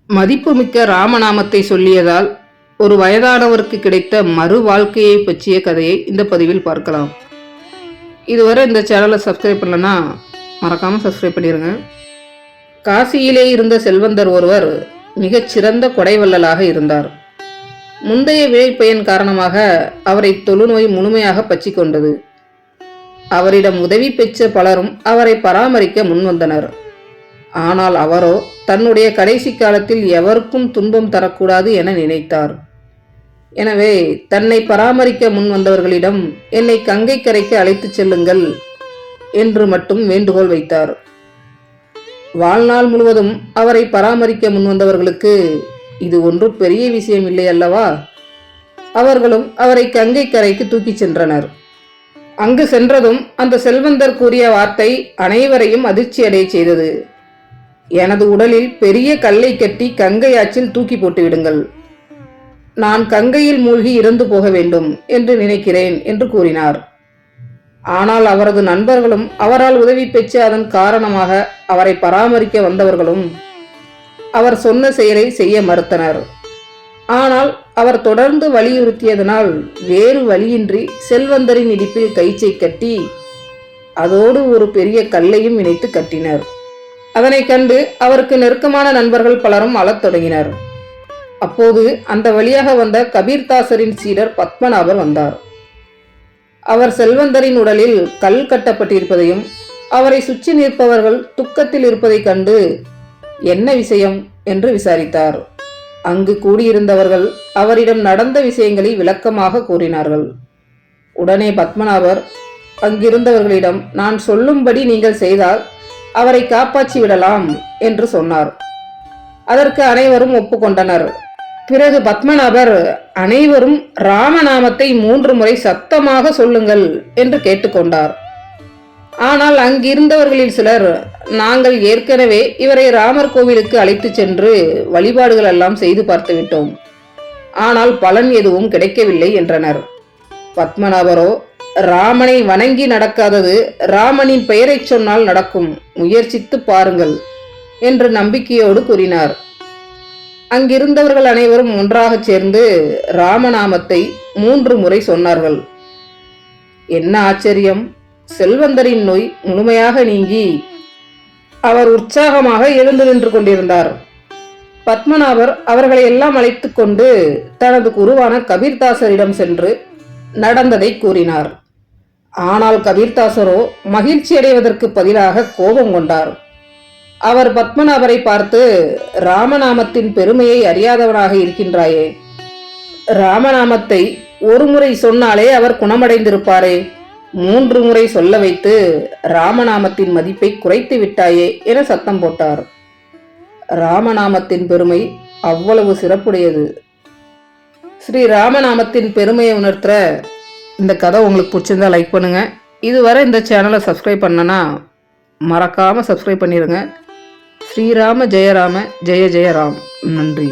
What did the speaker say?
மதிப்புமிக்க ராமநாமத்தை சொல்லியதால் ஒரு வயதானவருக்கு கிடைத்த மறு வாழ்க்கையை பற்றிய கதையை இந்த பதிவில் பார்க்கலாம். இதுவரை இந்த சேனலை சப்ஸ்கிரைப் பண்ணலன்னா மறக்காமல் சப்ஸ்கிரைப் பண்ணிடுங்க. காசியிலே இருந்த செல்வந்தர் ஒருவர் மிகச்சிறந்த கொடைவள்ளலாக இருந்தார். முந்தைய வினைப்பயன் காரணமாக அவரை தொழுநோய் முழுமையாக பற்றி கொண்டது. அவரிடம் உதவி பெற்ற பலரும் அவரை பராமரிக்க முன்வந்தனர். ஆனால் அவரோ தன்னுடைய கடைசி காலத்தில் எவருக்கும் துன்பம் தரக்கூடாது என நினைத்தார். எனவே தன்னை பராமரிக்க முன் வந்தவர்களிடம் என்னை கங்கை கரைக்கு அழைத்துச் செல்லுங்கள் என்று மட்டும் வேண்டுகோள் வைத்தார். வாழ்நாள் முழுவதும் அவரை பராமரிக்க முன்வந்தவர்களுக்கு இது ஒன்று பெரிய விஷயம் இல்லை அல்லவா? அவர்களும் அவரை கங்கை கரைக்கு தூக்கிச் சென்றனர். அங்கு சென்றதும் அந்த செல்வந்தர் கூறிய வார்த்தை அனைவரையும் அதிர்ச்சி அடைய செய்தது. எனது உடலில் பெரிய கல்லை கட்டி கங்கை ஆற்றில் தூக்கி போட்டு விடுங்கள். நான் கங்கையில் மூழ்கி இறந்து போக வேண்டும் என்று நினைக்கிறேன் என்று கூறினார். ஆனால் அவரது நண்பர்களும் அவரால் உதவி பெற்று அதன் காரணமாக அவரை பராமரிக்க வந்தவர்களும் அவர் சொன்ன செயலை செய்ய மறுத்தனர். ஆனால் அவர் தொடர்ந்து வலியுறுத்தியதனால் வேறு வழியின்றி செல்வந்தரின் இடுப்பில் கயிற்றை கட்டி அதோடு ஒரு பெரிய கல்லையும் இணைத்து கட்டினர். அதனை கண்டு அவருக்கு நெருக்கமான நண்பர்கள் பலரும் அழத் தொடங்கினர். அப்போது அந்த வழியாக வந்த கபீர்தாசரின் சீடர் பத்மநாபர் வந்தார். அவர் செல்வந்தரின் உடலில் கல் கட்டப்பட்டிருப்பதையும் அவரை சுற்றி நிற்பவர்கள் துக்கத்தில் இருப்பதைக் கண்டு என்ன விஷயம் என்று விசாரித்தார். அங்கு கூடியிருந்தவர்கள் அவரிடம் நடந்த விஷயங்களை விளக்கமாக கூறினார்கள். உடனே பத்மநாபர் அங்கிருந்தவர்களிடம், நான் சொல்லும்படி நீங்கள் செய்தால் அவரை காப்பாற்றி விடலாம் என்று சொன்னார். அதற்கு அனைவரும் ஒப்புக்கொண்டனர். பிறகு பத்மநாபர் அனைவரும் ராமநாமத்தை 3 முறை சத்தமாக சொல்லுங்கள் என்று கேட்டுக்கொண்டார். ஆனால் அங்கிருந்தவர்களில் சிலர், நாங்கள் ஏற்கனவே இவரை ராமர் கோவிலுக்கு அழைத்து சென்று வழிபாடுகள் எல்லாம் செய்து பார்த்து விட்டோம், ஆனால் பலன் எதுவும் கிடைக்கவில்லை என்றனர். பத்மநாபரோ, ராமனை வணங்கி நடக்காதது ராமனின் பெயரை சொன்னால் நடக்கும், முயற்சித்து பாருங்கள் என்று நம்பிக்கையோடு கூறினார். அங்கிருந்தவர்கள் அனைவரும் ஒன்றாக சேர்ந்து ராமநாமத்தை 3 முறை சொன்னார்கள். என்ன ஆச்சரியம்! செல்வந்தரின் நோய் முழுமையாக நீங்கி அவர் உற்சாகமாக எழுந்து நின்று கொண்டிருந்தார். பத்மநாபர் அவர்களை எல்லாம் அழைத்து கொண்டு தனது குருவான கபீர்தாசரிடம் சென்று நடந்ததை கூறினார். ஆனால் கபீர்தாசரோ மகிழ்ச்சி அடைவதற்கு பதிலாக கோபம் கொண்டார். அவர் பத்மநாபரை பார்த்து, ராமநாமத்தின் பெருமையை அறியாதவனாக இருக்கின்றாயே, ராமநாமத்தை 1 முறை சொன்னாலே அவர் குணமடைந்திருப்பாரே, 3 முறை சொல்ல வைத்து ராமநாமத்தின் மதிப்பை குறைத்து விட்டாயே என சத்தம் போட்டார். ராமநாமத்தின் பெருமை அவ்வளவு சிறப்புடையது. ஸ்ரீ ராமநாமத்தின் பெருமையை உணர்த்துற இந்த கதை உங்களுக்கு பிடிச்சிருந்தா லைக் பண்ணுங்க. இதுவரை இந்த சேனலை சப்ஸ்கிரைப் பண்ணனா மறக்காம சப்ஸ்கிரைப் பண்ணிடுங்க. ஸ்ரீராம ஜெயராம ஜெய ஜெயராம். நன்றி.